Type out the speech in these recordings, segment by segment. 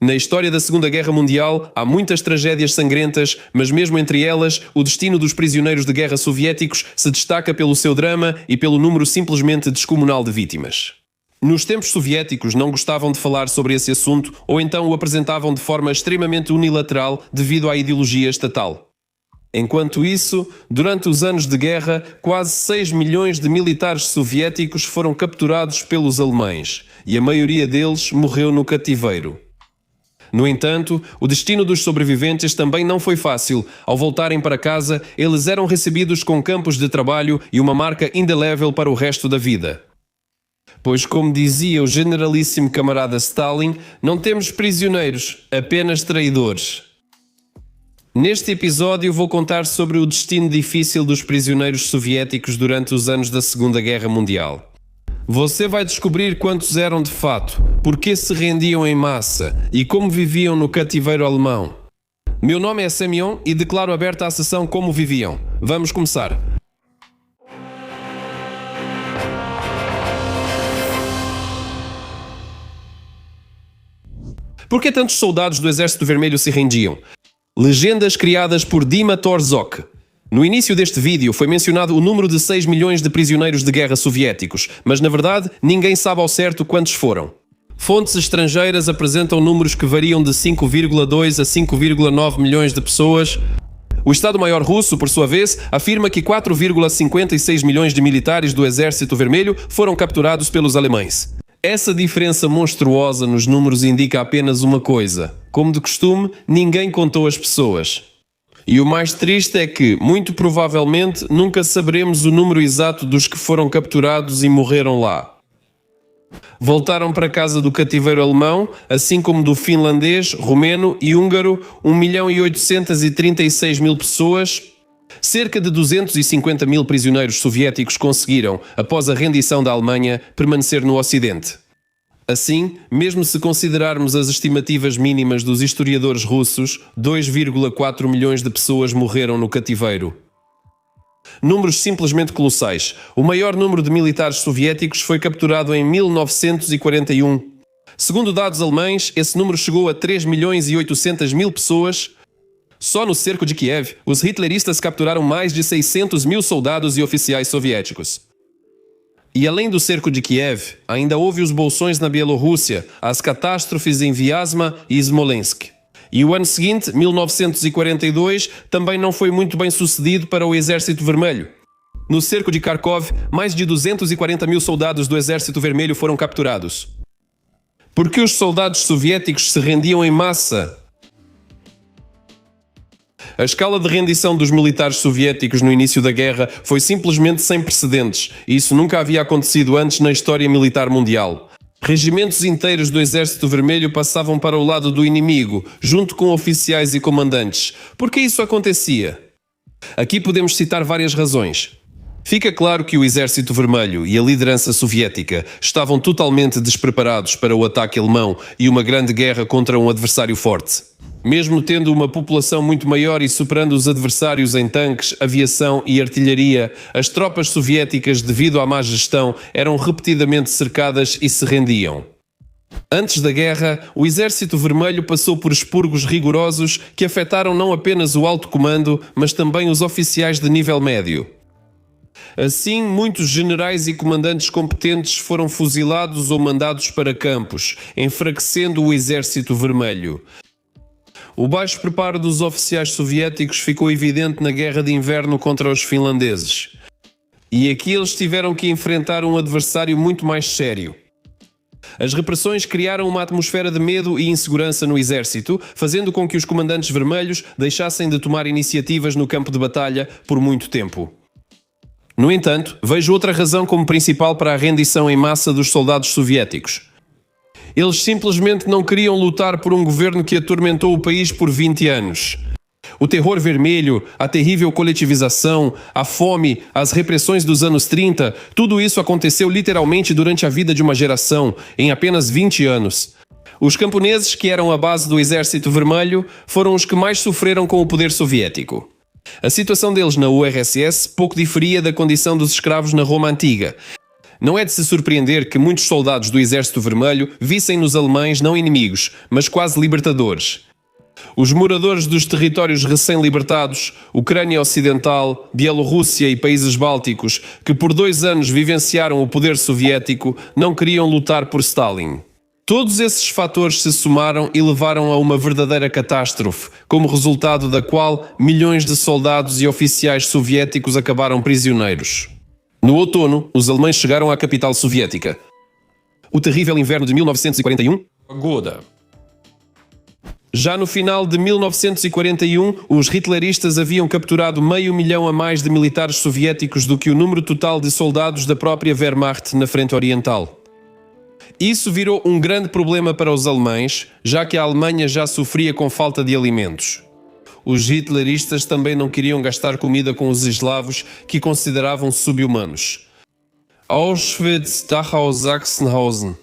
Na história da Segunda Guerra Mundial, há muitas tragédias sangrentas, mas mesmo entre elas, o destino dos prisioneiros de guerra soviéticos se destaca pelo seu drama e pelo número simplesmente descomunal de vítimas. Nos tempos soviéticos não gostavam de falar sobre esse assunto ou então o apresentavam de forma extremamente unilateral devido à ideologia estatal. Enquanto isso, durante os anos de guerra, quase 6 milhões de militares soviéticos foram capturados pelos alemães e a maioria deles morreu no cativeiro. No entanto, o destino dos sobreviventes também não foi fácil. Ao voltarem para casa, eles eram recebidos com campos de trabalho e uma marca indelével para o resto da vida. Pois, como dizia o generalíssimo camarada Stalin, não temos prisioneiros, apenas traidores. Neste episódio vou contar sobre o destino difícil dos prisioneiros soviéticos durante os anos da Segunda Guerra Mundial. Você vai descobrir quantos eram de fato, porque se rendiam em massa e como viviam no cativeiro alemão. Meu nome é Semyon e declaro aberta a sessão Como Viviam. Vamos começar. Por que tantos soldados do Exército Vermelho se rendiam? Legendas criadas por Dima Torzok. No início deste vídeo foi mencionado o número de 6 milhões de prisioneiros de guerra soviéticos, mas na verdade ninguém sabe ao certo quantos foram. Fontes estrangeiras apresentam números que variam de 5,2 a 5,9 milhões de pessoas. O Estado-Maior russo, por sua vez, afirma que 4,56 milhões de militares do Exército Vermelho foram capturados pelos alemães. Essa diferença monstruosa nos números indica apenas uma coisa. Como de costume, ninguém contou as pessoas. E o mais triste é que, muito provavelmente, nunca saberemos o número exato dos que foram capturados e morreram lá. Voltaram para casa do cativeiro alemão, assim como do finlandês, romeno e húngaro, 1.836.000 pessoas. Cerca de 250 mil prisioneiros soviéticos conseguiram, após a rendição da Alemanha, permanecer no Ocidente. Assim, mesmo se considerarmos as estimativas mínimas dos historiadores russos, 2,4 milhões de pessoas morreram no cativeiro. Números simplesmente colossais. O maior número de militares soviéticos foi capturado em 1941. Segundo dados alemães, esse número chegou a 3.800.000 pessoas. Só no cerco de Kiev, os hitleristas capturaram mais de 600 mil soldados e oficiais soviéticos. E além do cerco de Kiev, ainda houve os bolsões na Bielorrússia, as catástrofes em Vyazma e Smolensk. E o ano seguinte, 1942, também não foi muito bem sucedido para o Exército Vermelho. No cerco de Kharkov, mais de 240 mil soldados do Exército Vermelho foram capturados. Por que os soldados soviéticos se rendiam em massa? A escala de rendição dos militares soviéticos no início da guerra foi simplesmente sem precedentes, e isso nunca havia acontecido antes na história militar mundial. Regimentos inteiros do Exército Vermelho passavam para o lado do inimigo, junto com oficiais e comandantes. Por que isso acontecia? Aqui podemos citar várias razões. Fica claro que o Exército Vermelho e a liderança soviética estavam totalmente despreparados para o ataque alemão e uma grande guerra contra um adversário forte. Mesmo tendo uma população muito maior e superando os adversários em tanques, aviação e artilharia, as tropas soviéticas, devido à má gestão, eram repetidamente cercadas e se rendiam. Antes da guerra, o Exército Vermelho passou por expurgos rigorosos que afetaram não apenas o alto comando, mas também os oficiais de nível médio. Assim, muitos generais e comandantes competentes foram fuzilados ou mandados para campos, enfraquecendo o Exército Vermelho. O baixo preparo dos oficiais soviéticos ficou evidente na Guerra de Inverno contra os finlandeses. E aqui eles tiveram que enfrentar um adversário muito mais sério. As repressões criaram uma atmosfera de medo e insegurança no exército, fazendo com que os comandantes vermelhos deixassem de tomar iniciativas no campo de batalha por muito tempo. No entanto, vejo outra razão como principal para a rendição em massa dos soldados soviéticos. Eles simplesmente não queriam lutar por um governo que atormentou o país por 20 anos. O terror vermelho, a terrível coletivização, a fome, as repressões dos anos 30, tudo isso aconteceu literalmente durante a vida de uma geração, em apenas 20 anos. Os camponeses, que eram a base do Exército Vermelho, foram os que mais sofreram com o poder soviético. A situação deles na URSS pouco diferia da condição dos escravos na Roma Antiga. Não é de se surpreender que muitos soldados do Exército Vermelho vissem nos alemães não inimigos, mas quase libertadores. Os moradores dos territórios recém-libertados, Ucrânia Ocidental, Bielorrússia e países bálticos, que por 2 anos vivenciaram o poder soviético, não queriam lutar por Stalin. Todos esses fatores se somaram e levaram a uma verdadeira catástrofe, como resultado da qual milhões de soldados e oficiais soviéticos acabaram prisioneiros. No outono, os alemães chegaram à capital soviética. O terrível inverno de 1941? Goda. Já no final de 1941, os hitleristas haviam capturado 500 mil a mais de militares soviéticos do que o número total de soldados da própria Wehrmacht na frente oriental. Isso virou um grande problema para os alemães, já que a Alemanha já sofria com falta de alimentos. Os hitleristas também não queriam gastar comida com os eslavos, que consideravam sub-humanos. Auschwitz, Dachau, Sachsenhausen.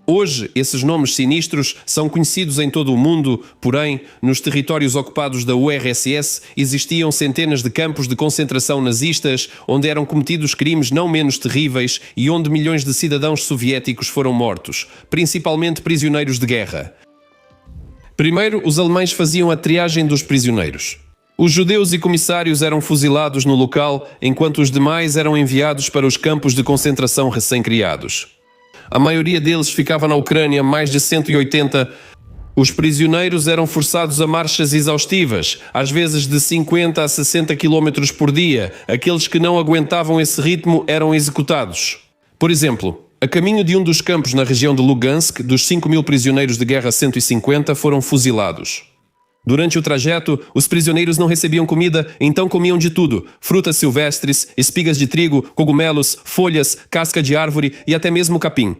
Hoje, esses nomes sinistros são conhecidos em todo o mundo, porém, nos territórios ocupados da URSS existiam centenas de campos de concentração nazistas onde eram cometidos crimes não menos terríveis e onde milhões de cidadãos soviéticos foram mortos, principalmente prisioneiros de guerra. Primeiro, os alemães faziam a triagem dos prisioneiros. Os judeus e comissários eram fuzilados no local, enquanto os demais eram enviados para os campos de concentração recém-criados. A maioria deles ficava na Ucrânia, mais de 180. Os prisioneiros eram forçados a marchas exaustivas, às vezes de 50 a 60 km por dia. Aqueles que não aguentavam esse ritmo eram executados. Por exemplo, a caminho de um dos campos na região de Lugansk, dos 5.000 prisioneiros de guerra, 150 foram fuzilados. Durante o trajeto, os prisioneiros não recebiam comida, então comiam de tudo: frutas silvestres, espigas de trigo, cogumelos, folhas, casca de árvore e até mesmo capim.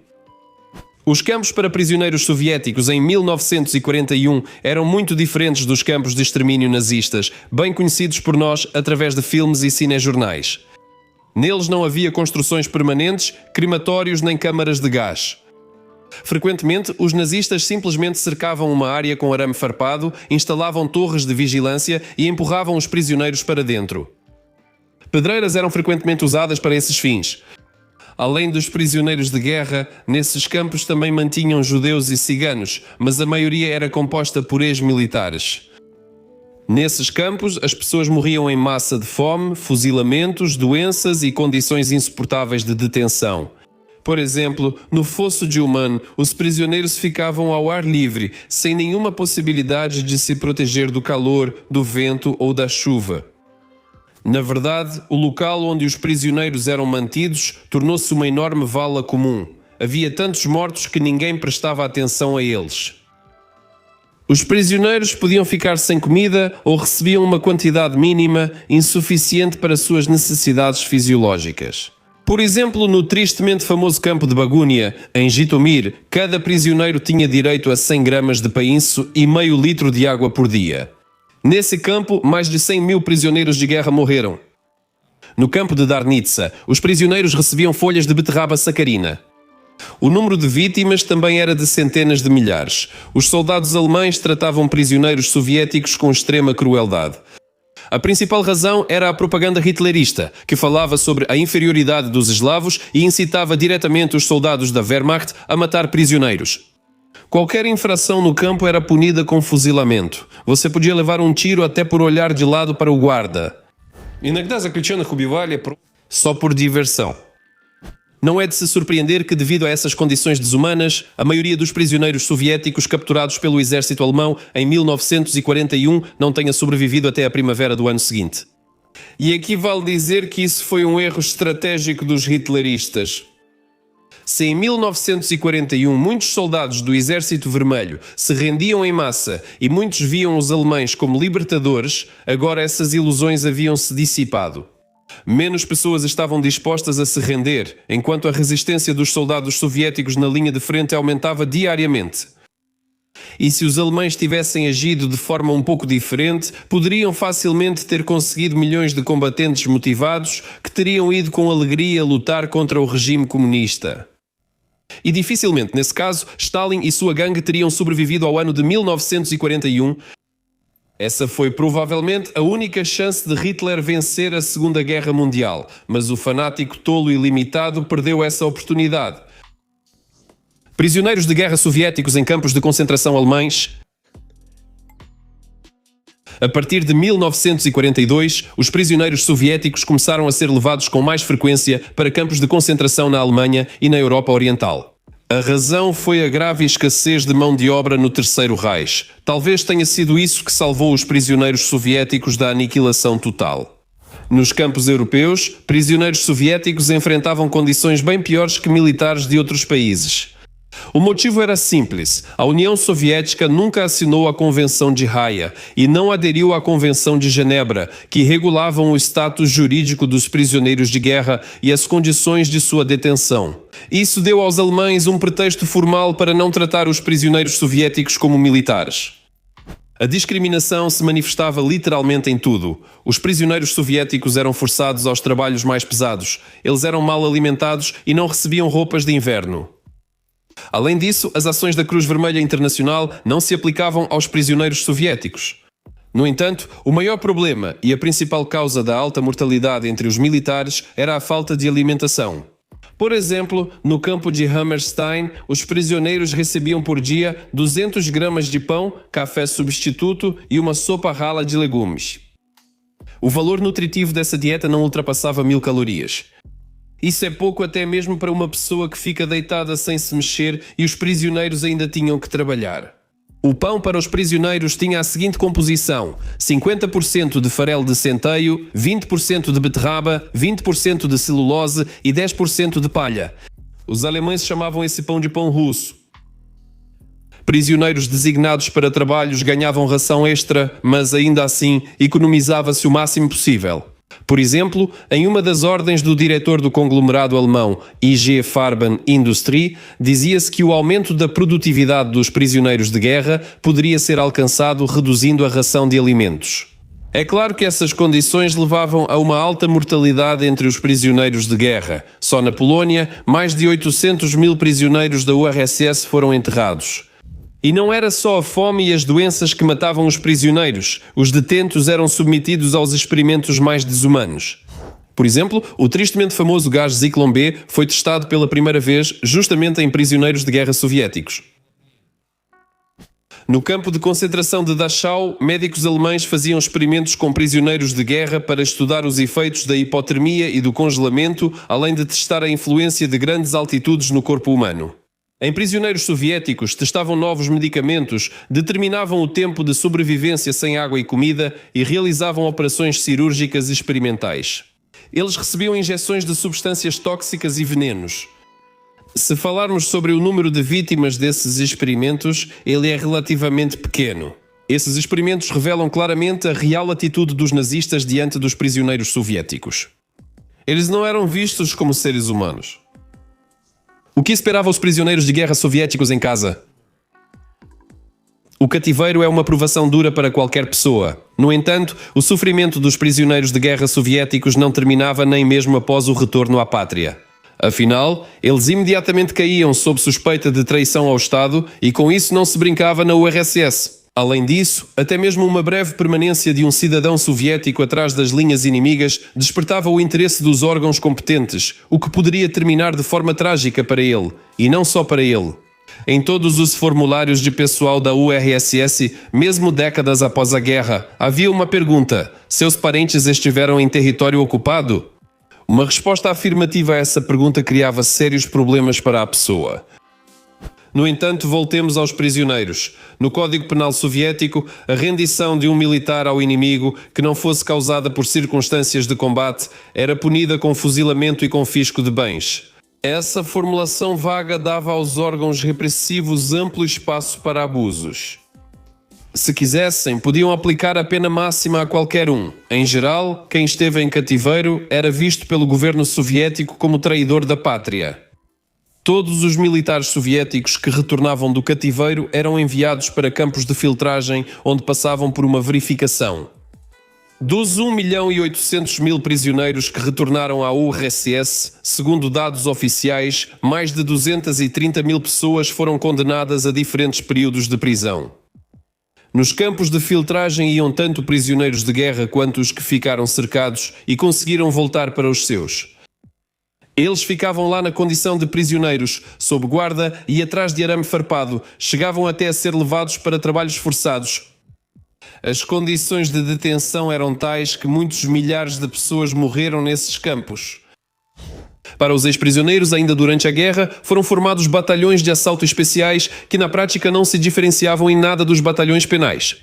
Os campos para prisioneiros soviéticos em 1941 eram muito diferentes dos campos de extermínio nazistas, bem conhecidos por nós através de filmes e cinejornais. Neles não havia construções permanentes, crematórios nem câmaras de gás. Frequentemente, os nazistas simplesmente cercavam uma área com arame farpado, instalavam torres de vigilância e empurravam os prisioneiros para dentro. Pedreiras eram frequentemente usadas para esses fins. Além dos prisioneiros de guerra, nesses campos também mantinham judeus e ciganos, mas a maioria era composta por ex-militares. Nesses campos, as pessoas morriam em massa de fome, fuzilamentos, doenças e condições insuportáveis de detenção. Por exemplo, no fosso de Uman, os prisioneiros ficavam ao ar livre, sem nenhuma possibilidade de se proteger do calor, do vento ou da chuva. Na verdade, o local onde os prisioneiros eram mantidos tornou-se uma enorme vala comum. Havia tantos mortos que ninguém prestava atenção a eles. Os prisioneiros podiam ficar sem comida ou recebiam uma quantidade mínima, insuficiente para suas necessidades fisiológicas. Por exemplo, no tristemente famoso campo de Bagúnia, em Jitomir, cada prisioneiro tinha direito a 100 gramas de painço e meio litro de água por dia. Nesse campo, mais de 100 mil prisioneiros de guerra morreram. No campo de Darnitsa, os prisioneiros recebiam folhas de beterraba sacarina. O número de vítimas também era de centenas de milhares. Os soldados alemães tratavam prisioneiros soviéticos com extrema crueldade. A principal razão era a propaganda hitlerista, que falava sobre a inferioridade dos eslavos e incitava diretamente os soldados da Wehrmacht a matar prisioneiros. Qualquer infração no campo era punida com fuzilamento. Você podia levar um tiro até por olhar de lado para o guarda. Só por diversão. Não é de se surpreender que, devido a essas condições desumanas, a maioria dos prisioneiros soviéticos capturados pelo exército alemão em 1941 não tenha sobrevivido até a primavera do ano seguinte. E aqui vale dizer que isso foi um erro estratégico dos hitleristas. Se em 1941 muitos soldados do Exército Vermelho se rendiam em massa e muitos viam os alemães como libertadores, agora essas ilusões haviam-se dissipado. Menos pessoas estavam dispostas a se render, enquanto a resistência dos soldados soviéticos na linha de frente aumentava diariamente. E se os alemães tivessem agido de forma um pouco diferente, poderiam facilmente ter conseguido milhões de combatentes motivados que teriam ido com alegria lutar contra o regime comunista. E dificilmente, nesse caso, Stalin e sua gangue teriam sobrevivido ao ano de 1941, Essa foi provavelmente a única chance de Hitler vencer a Segunda Guerra Mundial, mas o fanático tolo e limitado perdeu essa oportunidade. Prisioneiros de guerra soviéticos em campos de concentração alemães. A partir de 1942, os prisioneiros soviéticos começaram a ser levados com mais frequência para campos de concentração na Alemanha e na Europa Oriental. A razão foi a grave escassez de mão de obra no Terceiro Reich. Talvez tenha sido isso que salvou os prisioneiros soviéticos da aniquilação total. Nos campos europeus, prisioneiros soviéticos enfrentavam condições bem piores que militares de outros países. O motivo era simples. A União Soviética nunca assinou a Convenção de Haia e não aderiu à Convenção de Genebra, que regulavam o status jurídico dos prisioneiros de guerra e as condições de sua detenção. Isso deu aos alemães um pretexto formal para não tratar os prisioneiros soviéticos como militares. A discriminação se manifestava literalmente em tudo. Os prisioneiros soviéticos eram forçados aos trabalhos mais pesados, eles eram mal alimentados e não recebiam roupas de inverno. Além disso, as ações da Cruz Vermelha Internacional não se aplicavam aos prisioneiros soviéticos. No entanto, o maior problema e a principal causa da alta mortalidade entre os militares era a falta de alimentação. Por exemplo, no campo de Hammerstein, os prisioneiros recebiam por dia 200 gramas de pão, café substituto e uma sopa rala de legumes. O valor nutritivo dessa dieta não ultrapassava 1000 calorias. Isso é pouco até mesmo para uma pessoa que fica deitada sem se mexer e os prisioneiros ainda tinham que trabalhar. O pão para os prisioneiros tinha a seguinte composição: 50% de farelo de centeio, 20% de beterraba, 20% de celulose e 10% de palha. Os alemães chamavam esse pão de pão russo. Prisioneiros designados para trabalhos ganhavam ração extra, mas ainda assim economizava-se o máximo possível. Por exemplo, em uma das ordens do diretor do conglomerado alemão IG Farben Industrie, dizia-se que o aumento da produtividade dos prisioneiros de guerra poderia ser alcançado reduzindo a ração de alimentos. É claro que essas condições levavam a uma alta mortalidade entre os prisioneiros de guerra. Só na Polónia, mais de 800 mil prisioneiros da URSS foram enterrados. E não era só a fome e as doenças que matavam os prisioneiros. Os detentos eram submetidos aos experimentos mais desumanos. Por exemplo, o tristemente famoso gás Zyklon B foi testado pela primeira vez justamente em prisioneiros de guerra soviéticos. No campo de concentração de Dachau, médicos alemães faziam experimentos com prisioneiros de guerra para estudar os efeitos da hipotermia e do congelamento, além de testar a influência de grandes altitudes no corpo humano. Em prisioneiros soviéticos, testavam novos medicamentos, determinavam o tempo de sobrevivência sem água e comida e realizavam operações cirúrgicas experimentais. Eles recebiam injeções de substâncias tóxicas e venenos. Se falarmos sobre o número de vítimas desses experimentos, ele é relativamente pequeno. Esses experimentos revelam claramente a real atitude dos nazistas diante dos prisioneiros soviéticos. Eles não eram vistos como seres humanos. O que esperava os prisioneiros de guerra soviéticos em casa? O cativeiro é uma provação dura para qualquer pessoa. No entanto, o sofrimento dos prisioneiros de guerra soviéticos não terminava nem mesmo após o retorno à pátria. Afinal, eles imediatamente caíam sob suspeita de traição ao Estado e com isso não se brincava na URSS. Além disso, até mesmo uma breve permanência de um cidadão soviético atrás das linhas inimigas despertava o interesse dos órgãos competentes, o que poderia terminar de forma trágica para ele, e não só para ele. Em todos os formulários de pessoal da URSS, mesmo décadas após a guerra, havia uma pergunta: seus parentes estiveram em território ocupado? Uma resposta afirmativa a essa pergunta criava sérios problemas para a pessoa. No entanto, voltemos aos prisioneiros. No Código Penal Soviético, a rendição de um militar ao inimigo que não fosse causada por circunstâncias de combate era punida com fuzilamento e confisco de bens. Essa formulação vaga dava aos órgãos repressivos amplo espaço para abusos. Se quisessem, podiam aplicar a pena máxima a qualquer um. Em geral, quem esteve em cativeiro era visto pelo governo soviético como traidor da pátria. Todos os militares soviéticos que retornavam do cativeiro eram enviados para campos de filtragem onde passavam por uma verificação. Dos 1.800.000 prisioneiros que retornaram à URSS, segundo dados oficiais, mais de 230.000 pessoas foram condenadas a diferentes períodos de prisão. Nos campos de filtragem iam tanto prisioneiros de guerra quanto os que ficaram cercados e conseguiram voltar para os seus. Eles ficavam lá na condição de prisioneiros, sob guarda e atrás de arame farpado, chegavam até a ser levados para trabalhos forçados. As condições de detenção eram tais que muitos milhares de pessoas morreram nesses campos. Para os ex-prisioneiros, ainda durante a guerra, foram formados batalhões de assalto especiais que na prática não se diferenciavam em nada dos batalhões penais.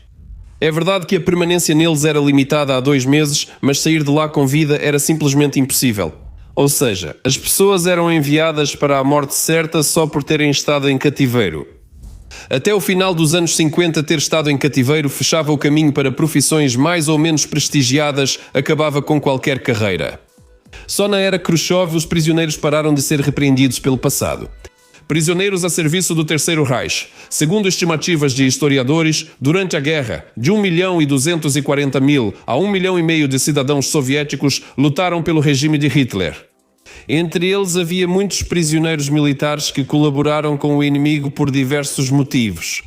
É verdade que a permanência neles era limitada a 2 meses, mas sair de lá com vida era simplesmente impossível. Ou seja, as pessoas eram enviadas para a morte certa só por terem estado em cativeiro. Até o final dos anos 50, ter estado em cativeiro fechava o caminho para profissões mais ou menos prestigiadas, acabava com qualquer carreira. Só na era Khrushchev os prisioneiros pararam de ser repreendidos pelo passado. Prisioneiros a serviço do Terceiro Reich. Segundo estimativas de historiadores, durante a guerra, de 1.240.000 a 1,5 milhão de cidadãos soviéticos lutaram pelo regime de Hitler. Entre eles havia muitos prisioneiros militares que colaboraram com o inimigo por diversos motivos.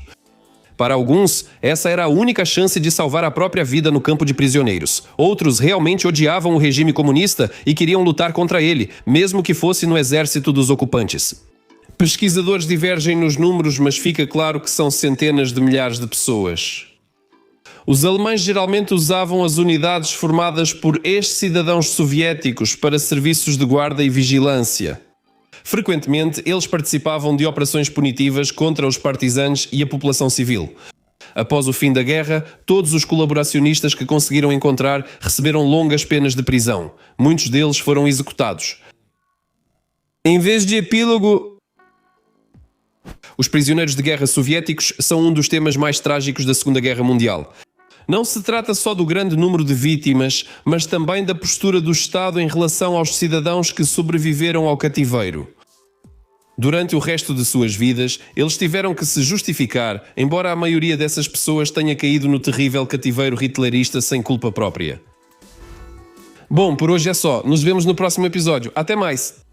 Para alguns, essa era a única chance de salvar a própria vida no campo de prisioneiros. Outros realmente odiavam o regime comunista e queriam lutar contra ele, mesmo que fosse no exército dos ocupantes. Pesquisadores divergem nos números, mas fica claro que são centenas de milhares de pessoas. Os alemães geralmente usavam as unidades formadas por ex-cidadãos soviéticos para serviços de guarda e vigilância. Frequentemente, eles participavam de operações punitivas contra os partisanos e a população civil. Após o fim da guerra, todos os colaboracionistas que conseguiram encontrar receberam longas penas de prisão. Muitos deles foram executados. Em vez de epílogo, os prisioneiros de guerra soviéticos são um dos temas mais trágicos da Segunda Guerra Mundial. Não se trata só do grande número de vítimas, mas também da postura do Estado em relação aos cidadãos que sobreviveram ao cativeiro. Durante o resto de suas vidas, eles tiveram que se justificar, embora a maioria dessas pessoas tenha caído no terrível cativeiro hitlerista sem culpa própria. Bom, por hoje é só. Nos vemos no próximo episódio. Até mais!